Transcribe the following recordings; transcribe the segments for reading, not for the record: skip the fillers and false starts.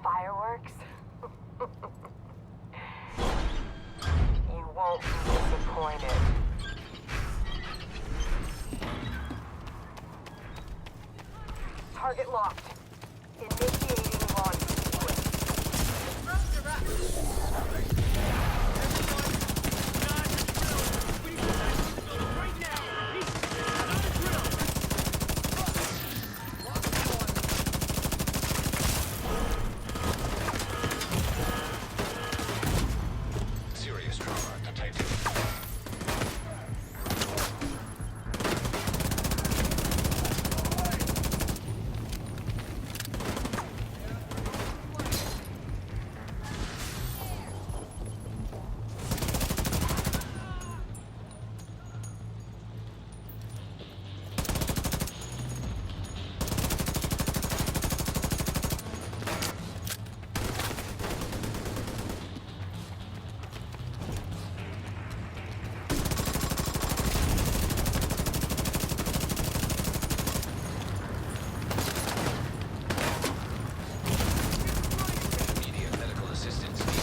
Fireworks? You won't be disappointed. Target locked. Initiating launch sequence. Serious trauma detected. Immediate medical assistance needed.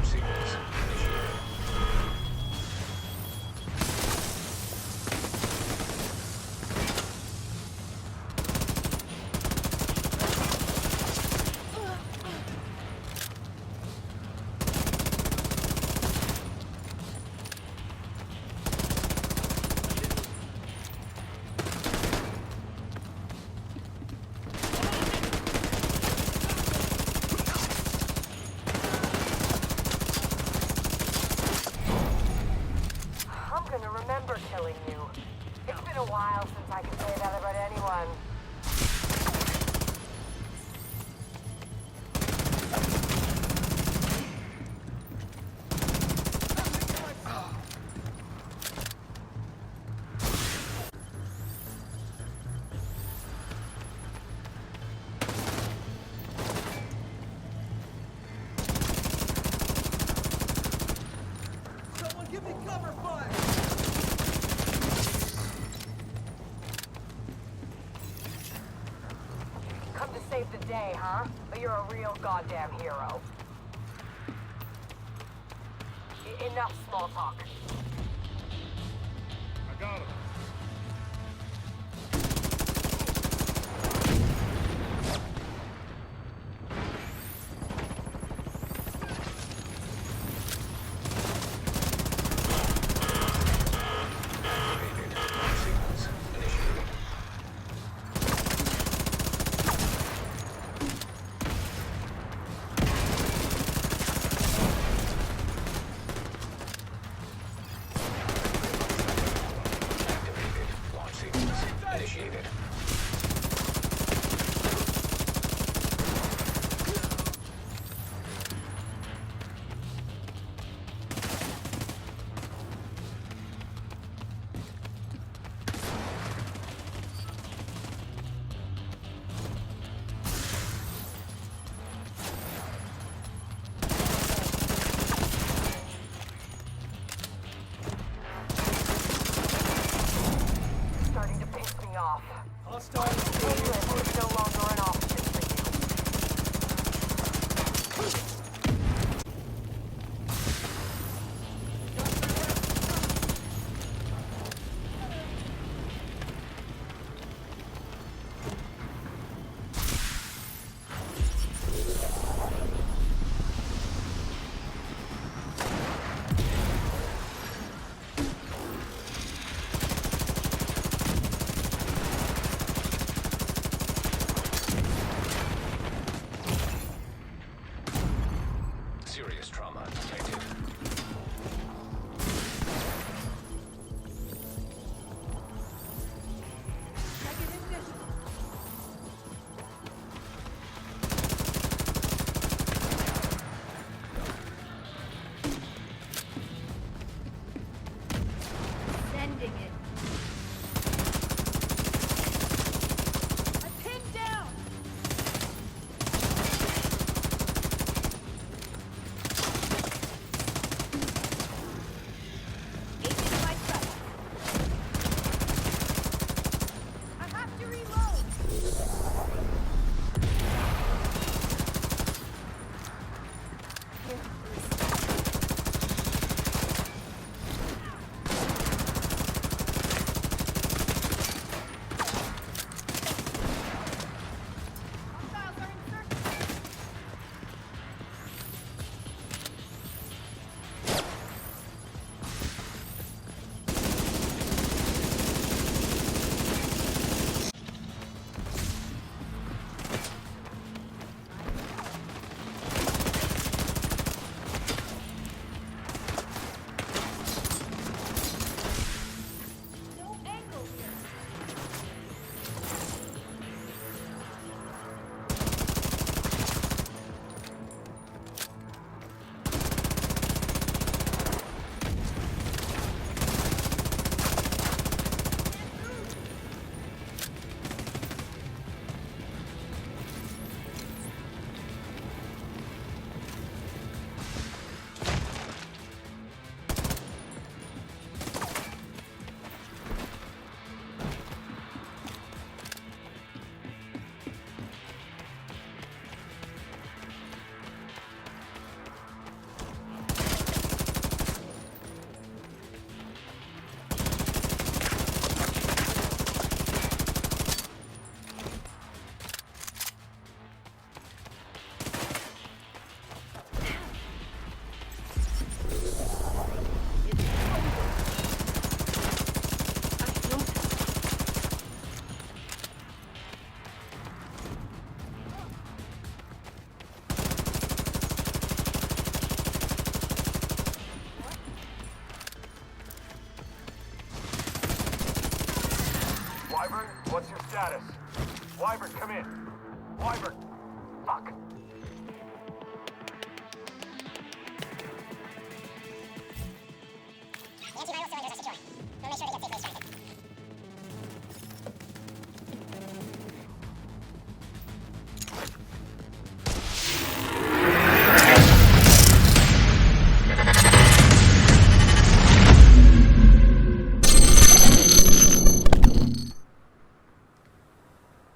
Sequence initiated. I'm gonna remember killing you. It's been a while since I could say that about anyone. Someone give me cover fire! Come to save the day, huh? But you're a real goddamn hero. Enough small talk. I got him. Activated. Sequence initiated. Activated. Launch sequence initiated. Starting to piss me off. Hostile. England is no longer an option for you. What's your status? Wyvern, come in. Wyvern. Fuck. Antiviral cylinders are secure. We'll make sure they get safely extracted.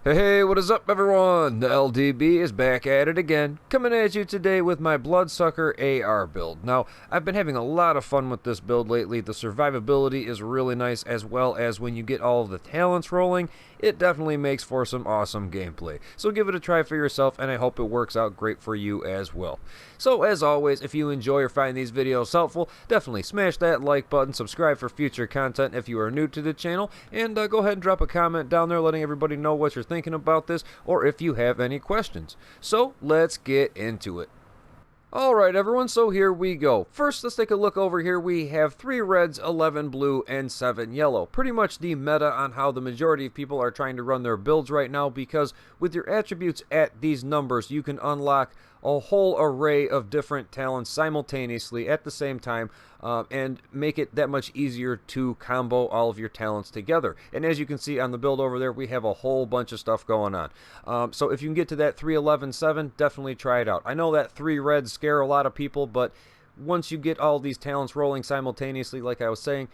Hey, what is up everyone? The LDB is back at it again, coming at you today with my Bloodsucker AR build. Now, I've been having a lot of fun with this build lately. The survivability is really nice, as well as when you get all of the talents rolling, it definitely makes for some awesome gameplay. So give it a try for yourself, and I hope it works out great for you as well. So as always, if you enjoy or find these videos helpful, definitely smash that like button, subscribe for future content if you are new to the channel, and go ahead and drop a comment down there letting everybody know what you're thinking about this, or if you have any questions. So let's get into it. Alright everyone, so here we go. First, let's take a look over here. We have 3 reds, 11 blue, and 7 yellow. Pretty much the meta on how the majority of people are trying to run their builds right now, because with your attributes at these numbers, you can unlock a whole array of different talents simultaneously at the same time, and make it that much easier to combo all of your talents together. And as you can see on the build over there, we have a whole bunch of stuff going on. So if you can get to that 3, 11, 7, definitely try it out. I know that 3 reds scare a lot of people, but once you get all these talents rolling simultaneously, like I was saying,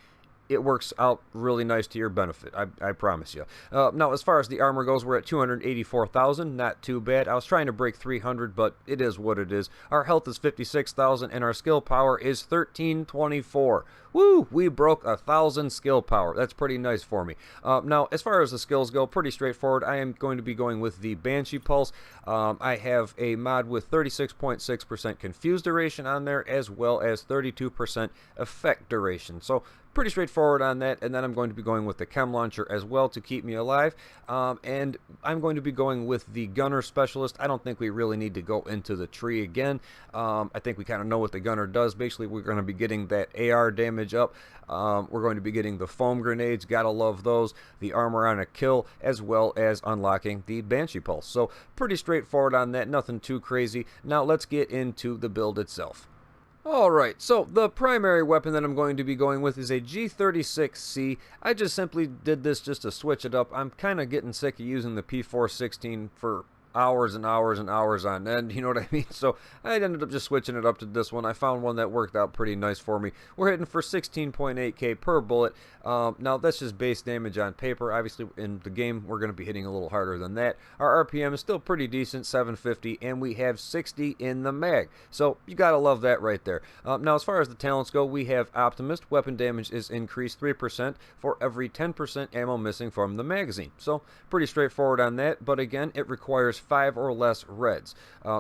it works out really nice to your benefit, I promise you. Now, as far as the armor goes, we're at 284,000, not too bad. I was trying to break 300, but it is what it is. Our health is 56,000, and our skill power is 1324. Woo! We broke 1,000 skill power. That's pretty nice for me. Now, as far as the skills go, pretty straightforward. I am going to be going with the Banshee Pulse. I have a mod with 36.6% confuse duration on there, as well as 32% effect duration. So, pretty straightforward on that. And then I'm going to be going with the Chem Launcher as well to keep me alive. And I'm going to be going with the Gunner Specialist. I don't think we really need to go into the tree again. I think we kind of know what the Gunner does. Basically, we're going to be getting that AR damage up. We're going to be getting the foam grenades. Gotta love those. The armor on a kill, as well as unlocking the Banshee Pulse. So, pretty straightforward on that. Nothing too crazy. Now, let's get into the build itself. Alright, so the primary weapon that I'm going to be going with is a G36C. I just simply did this just to switch it up. I'm kind of getting sick of using the P416 for hours and hours and hours on end, you know what I mean? So I ended up just switching it up to this one. I found one that worked out pretty nice for me. We're hitting for 16.8k per bullet. Now that's just base damage on paper. Obviously in the game we're going to be hitting a little harder than that. Our RPM is still pretty decent, 750, and we have 60 in the mag. So you gotta love that right there. Now as far as the talents go, we have Optimist. Weapon damage is increased 3% for every 10% ammo missing from the magazine. So pretty straightforward on that, but again it requires 5 or less reds.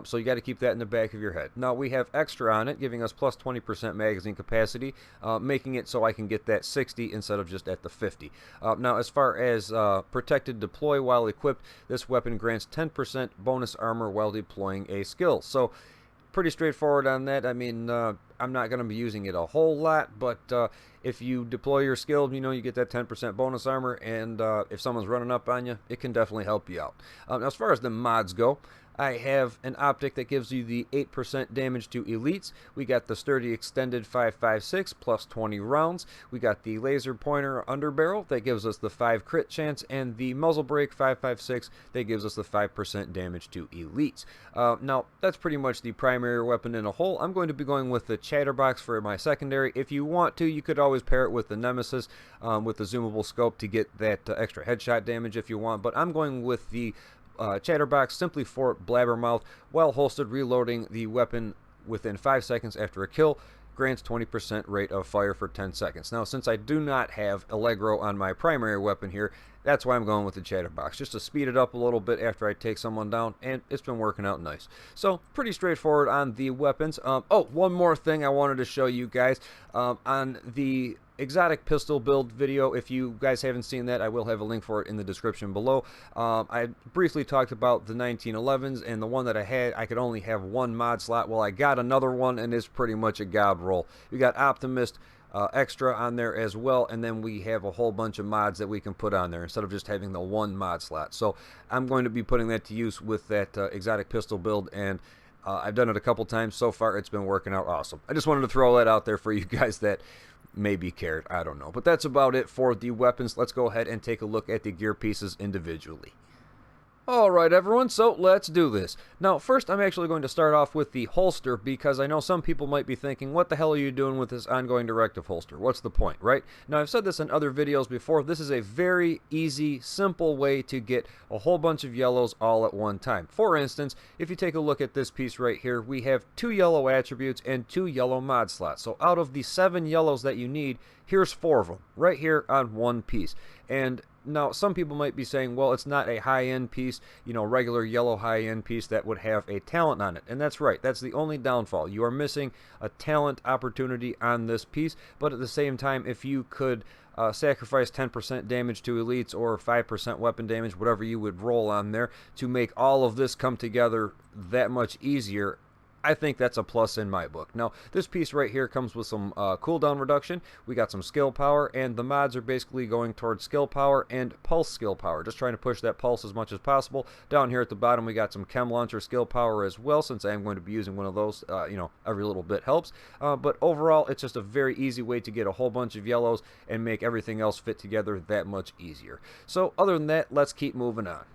So you got to keep that in the back of your head. Now we have extra on it, giving us plus 20% magazine capacity, making it so I can get that 60 instead of just at the 50. Now as far as protected deploy while equipped, this weapon grants 10% bonus armor while deploying a skill. So pretty straightforward on that. I mean, I'm not going to be using it a whole lot, but if you deploy your skill, you know, you get that 10% bonus armor, and if someone's running up on you, it can definitely help you out. Now, as far as the mods go, I have an optic that gives you the 8% damage to elites. We got the sturdy extended 5.56 plus 20 rounds. We got the laser pointer underbarrel that gives us the 5 crit chance, and the muzzle brake 5.56 that gives us the 5% damage to elites. Now that's pretty much the primary weapon in a whole. I'm going to be going with the chatterbox for my secondary. If you want to, you could always pair it with the Nemesis with the zoomable scope to get that extra headshot damage if you want, but I'm going with the chatterbox simply for blabbermouth. While holstered, reloading the weapon within 5 seconds after a kill grants 20% rate of fire for 10 seconds. Now, since I do not have Allegro on my primary weapon here, that's why I'm going with the chatterbox, just to speed it up a little bit after I take someone down, and it's been working out nice. So, pretty straightforward on the weapons. Oh, one more thing I wanted to show you guys. On the exotic pistol build video, if you guys haven't seen that, I will have a link for it in the description below. I briefly talked about the 1911s, and the one that I had, I could only have one mod slot. Well, I got another one, and it's pretty much a god roll. We got Optimist, extra on there as well, and then we have a whole bunch of mods that we can put on there instead of just having the one mod slot. So I'm going to be putting that to use with that exotic pistol build, and I've done it a couple times so far. It's been working out awesome. I just wanted to throw that out there for you guys that maybe cared. I don't know, but that's about it for the weapons. Let's go ahead and take a look at the gear pieces individually. Alright everyone, so let's do this. Now first I'm actually going to start off with the holster, because I know some people might be thinking, what the hell are you doing with this ongoing directive holster? What's the point, right? Now I've said this in other videos before, this is a very easy, simple way to get a whole bunch of yellows all at one time. For instance, if you take a look at this piece right here, we have 2 yellow attributes and 2 yellow mod slots. So out of the 7 yellows that you need, here's 4 of them, right here on one piece. And now, some people might be saying, well, it's not a high-end piece, you know, regular yellow high-end piece that would have a talent on it. And that's right. That's the only downfall. You are missing a talent opportunity on this piece. But at the same time, if you could sacrifice 10% damage to elites or 5% weapon damage, whatever you would roll on there, to make all of this come together that much easier, I think that's a plus in my book. Now, this piece right here comes with some cooldown reduction. We got some skill power, and the mods are basically going towards skill power and pulse skill power. Just trying to push that pulse as much as possible. Down here at the bottom, we got some chem launcher skill power as well, since I am going to be using one of those. You know, every little bit helps. But overall, it's just a very easy way to get a whole bunch of yellows and make everything else fit together that much easier. So, other than that, let's keep moving on.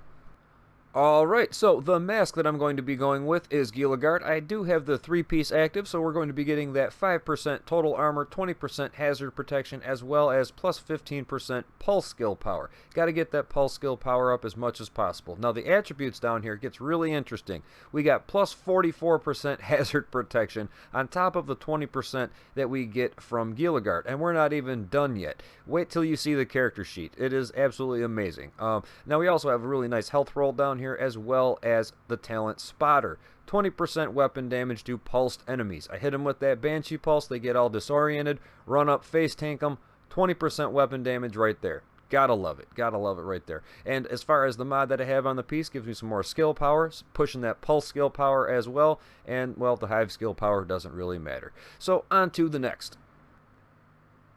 Alright, so the mask that I'm going to be going with is Gilligard. I do have the 3-piece active, so we're going to be getting that 5% total armor, 20% hazard protection, as well as plus 15% pulse skill power. Got to get that pulse skill power up as much as possible. Now the attributes down here gets really interesting. We got plus 44% hazard protection on top of the 20% that we get from Gilligard, and we're not even done yet. Wait till you see the character sheet. It is absolutely amazing. Now we also have a really nice health roll down here, as well as the talent Spotter. 20% weapon damage to pulsed enemies. I hit them with that Banshee pulse, they get all disoriented, run up, face tank them, 20% weapon damage right there. Gotta love it. Gotta love it right there. And as far as the mod that I have on the piece, gives me some more skill power, pushing that pulse skill power as well, and, well, the hive skill power doesn't really matter. So, on to the next.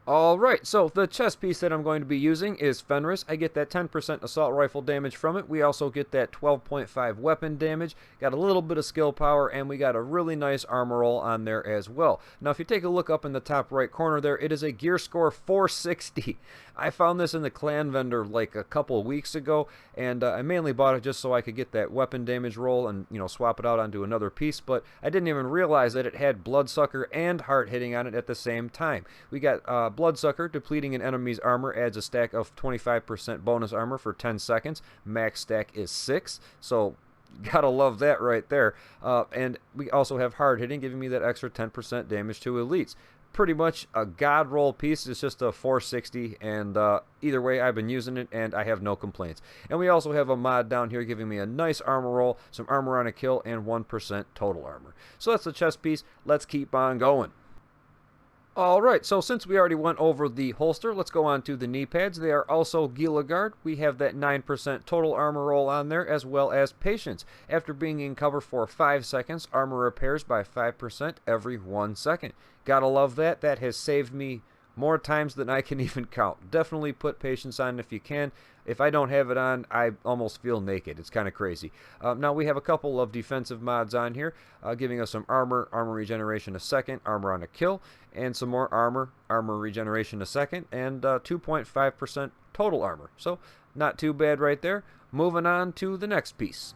Alright, so the chest piece that I'm going to be using is Fenris. I get that 10% assault rifle damage from it. We also get that 12.5 weapon damage. Got a little bit of skill power, and we got a really nice armor roll on there as well. Now, if you take a look up in the top right corner there, it is a gear score 460. I found this in the clan vendor like a couple of weeks ago, and I mainly bought it just so I could get that weapon damage roll and, you know, swap it out onto another piece, but I didn't even realize that it had Bloodsucker and Heart hitting on it at the same time. We got Bloodsucker, depleting an enemy's armor adds a stack of 25% bonus armor for 10 seconds. Max stack is 6, so gotta love that right there. And we also have Hard hitting, giving me that extra 10% damage to elites. Pretty much a god roll piece. It's just a 460, and either way I've been using it and I have no complaints. And we also have a mod down here giving me a nice armor roll, some armor on a kill, and 1% total armor. So that's the chest piece. Let's keep on going. Alright, so since we already went over the holster, let's go on to the knee pads. They are also Gilligard. We have that 9% total armor roll on there, as well as Patience. After being in cover for 5 seconds, armor repairs by 5% every 1 second. Gotta love that. That has saved me more times than I can even count. Definitely put Patience on if you can. If I don't have it on, I almost feel naked. It's kind of crazy. Now we have a couple of defensive mods on here, giving us some armor regeneration a second, armor on a kill, and some more armor regeneration a second, and 2.5% total armor. So not too bad right there. Moving on to the next piece.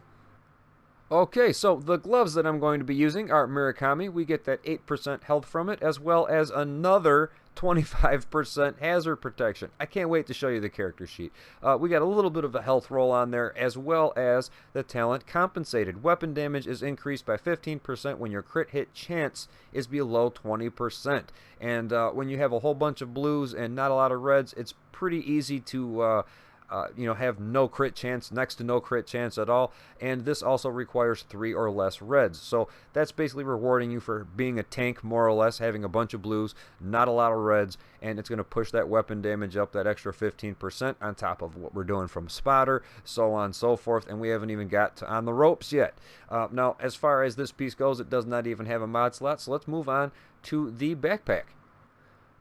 Okay, so the gloves that I'm going to be using are Murakami. We get that 8% health from it, as well as another 25% hazard protection. I can't wait to show you the character sheet. We got a little bit of a health roll on there, as well as the talent compensated. Weapon damage is increased by 15% when your crit hit chance is below 20%. And when you have a whole bunch of blues and not a lot of reds, it's pretty easy to have no crit chance, next to no crit chance at all, and this also requires 3 or less reds. So that's basically rewarding you for being a tank, more or less, having a bunch of blues, not a lot of reds, and it's going to push that weapon damage up that extra 15% on top of what we're doing from Spotter, so on and so forth, and we haven't even got to on the ropes yet. Now, as far as this piece goes, it does not even have a mod slot, so let's move on to the backpack.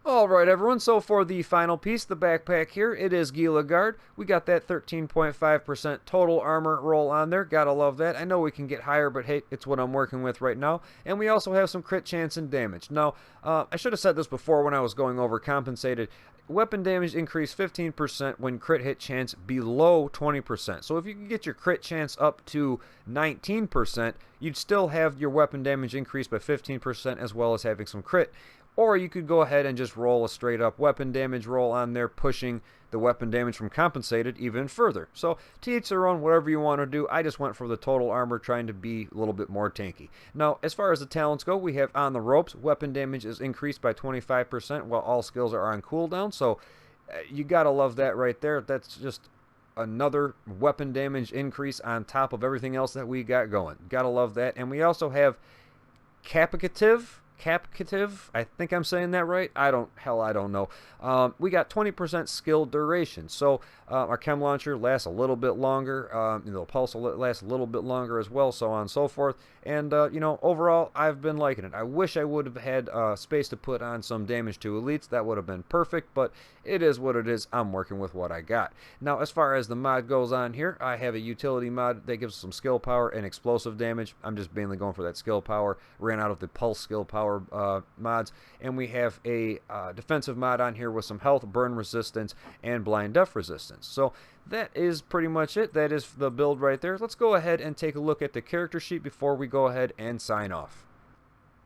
Alright everyone, so for the final piece, the backpack here, it is Gila Guard. We got that 13.5% total armor roll on there, gotta love that. I know we can get higher, but hey, it's what I'm working with right now. And we also have some crit chance and damage. Now, I should have said this before when I was going over compensated. Weapon damage increase 15% when crit hit chance below 20%. So if you can get your crit chance up to 19%, you'd still have your weapon damage increase by 15% as well as having some crit. Or you could go ahead and just roll a straight up weapon damage roll on there, pushing the weapon damage from compensated even further. So to each their own, whatever you want to do. I just went for the total armor, trying to be a little bit more tanky. Now, as far as the talents go, we have on the ropes. Weapon damage is increased by 25% while all skills are on cooldown. So you gotta love that right there. That's just another weapon damage increase on top of everything else that we got going. Gotta love that. And we also have Capicative, I think I'm saying that right. I don't know. We got 20% skill duration. So our chem launcher lasts a little bit longer. The pulse will last a little bit longer as well, so on and so forth. And, you know, overall, I've been liking it. I wish I would have had space to put on some damage to elites. That would have been perfect, but it is what it is. I'm working with what I got. Now, as far as the mod goes on here, I have a utility mod that gives some skill power and explosive damage. I'm just mainly going for that skill power. Ran out of the pulse skill power mods. And we have a defensive mod on here with some health, burn resistance, and blind death resistance. So that is pretty much it. That is the build right there. Let's go ahead and take a look at the character sheet before we go ahead and sign off.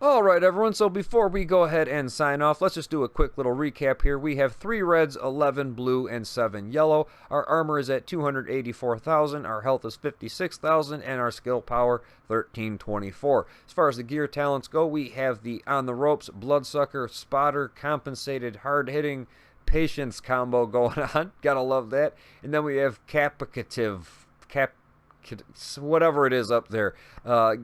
Alright everyone, so before we go ahead and sign off, let's just do a quick little recap here. We have 3 reds, 11 blue, and 7 yellow. Our armor is at 284,000, our health is 56,000, and our skill power 1324. As far as the gear talents go, we have the On the Ropes, Bloodsucker, Spotter, Compensated, Hard-Hitting, Patience combo going on. Gotta love that. And then we have Capicative, whatever it is up there,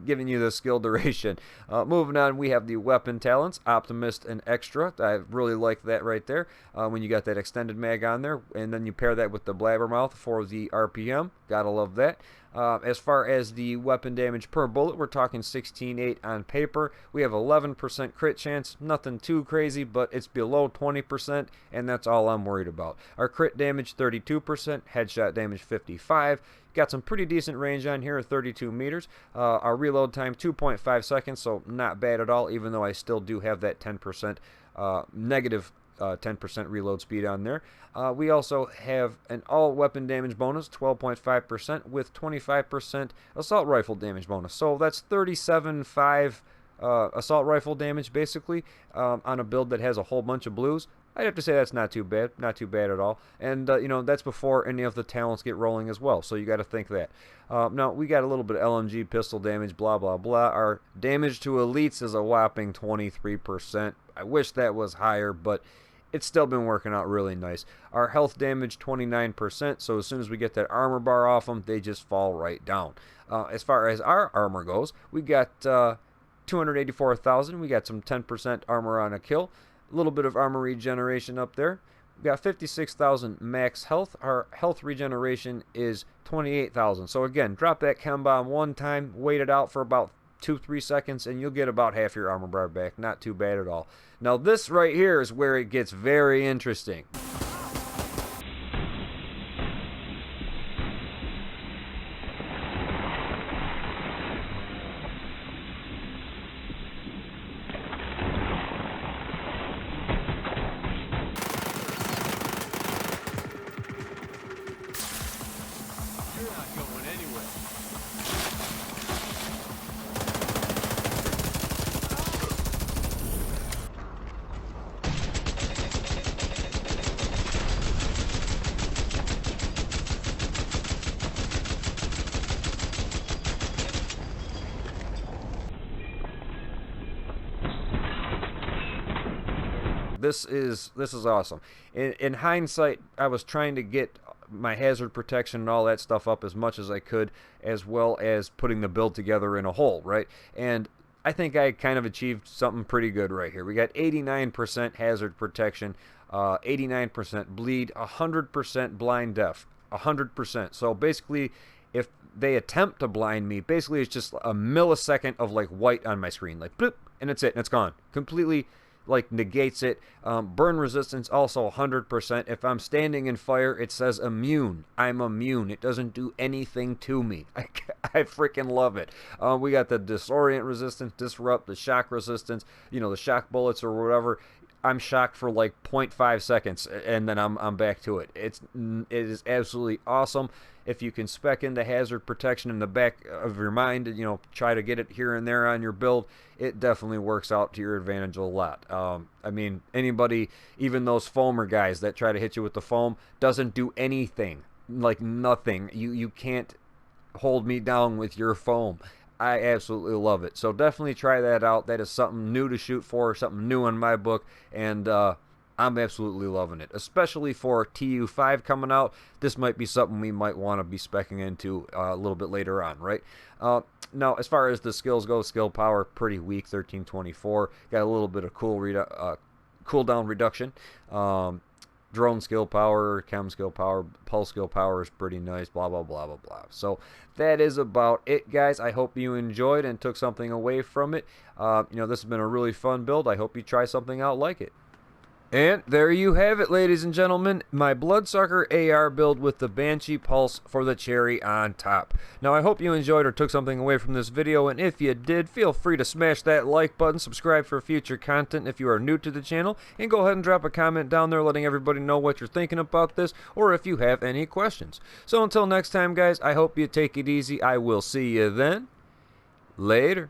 giving you the skill duration. Moving on, we have the weapon talents, Optimist and Extra. I really like that right there when you got that extended mag on there, and then you pair that with the Blabbermouth for the RPM. Gotta love that. As far as the weapon damage per bullet, we're talking 16.8 on paper. We have 11% crit chance, nothing too crazy, but it's below 20%, and that's all I'm worried about. Our crit damage 32%, headshot damage 55. Got some pretty decent range on here, 32 meters. Our reload time 2.5 seconds, so not bad at all, even though I still do have that 10% negative 10% reload speed on there. We also have an all weapon damage bonus, 12.5%, with 25% assault rifle damage bonus. So that's 37.5 assault rifle damage basically on a build that has a whole bunch of blues. I'd have to say that's not too bad at all. And, you know, that's before any of the talents get rolling as well, so you got to think that. Now, we got a little bit of LMG pistol damage, blah, blah, blah. Our damage to elites is a whopping 23%. I wish that was higher, but it's still been working out really nice. Our health damage, 29%, so as soon as we get that armor bar off them, they just fall right down. As far as our armor goes, we got 284,000. We got some 10% armor on a kill. A little bit of armor regeneration up there. We got 56,000 max health. Our health regeneration is 28,000. So again, drop that chem bomb one time, wait it out for about 2-3 seconds, and you'll get about half your armor bar back. Not too bad at all. Now this right here is where it gets very interesting. You're not going anywhere. This is awesome. In hindsight, I was trying to get my hazard protection and all that stuff up as much as I could, as well as putting the build together in a whole, right? And I think I kind of achieved something pretty good right here. We got 89% hazard protection, 89% bleed, 100% blind deaf, 100%. So basically, if they attempt to blind me, basically it's just a millisecond of like white on my screen, like bloop, and it's it, and it's gone. Completely like negates it. Burn resistance also 100%. If I'm standing in fire, it says immune. I'm immune. It doesn't do anything to me. I freaking love it. We got the disorient resistance, disrupt, the shock resistance, you know, the shock bullets or whatever. I'm shocked for like 0.5 seconds and then I'm back to it. It is absolutely awesome. If you can spec into hazard protection in the back of your mind, you know, try to get it here and there on your build, it definitely works out to your advantage a lot. I mean, anybody, even those foamer guys that try to hit you with the foam, doesn't do anything. Like nothing. You can't hold me down with your foam. I absolutely love it. So definitely try that out. That is something new to shoot for, something new in my book, and I'm absolutely loving it. Especially for TU5 coming out, this might be something we might want to be specking into a little bit later on, right? Now, as far as the skills go, skill power, pretty weak, 1324. Got a little bit of cooldown reduction. Drone skill power, chem skill power, pulse skill power is pretty nice, blah, blah, blah, blah, blah. So that is about it, guys. I hope you enjoyed and took something away from it. You know, this has been a really fun build. I hope you try something out like it. And there you have it, ladies and gentlemen, my Bloodsucker AR build with the Banshee Pulse for the cherry on top. Now, I hope you enjoyed or took something away from this video, and if you did, feel free to smash that like button, subscribe for future content if you are new to the channel, and go ahead and drop a comment down there letting everybody know what you're thinking about this, or if you have any questions. So until next time, guys, I hope you take it easy. I will see you then. Later.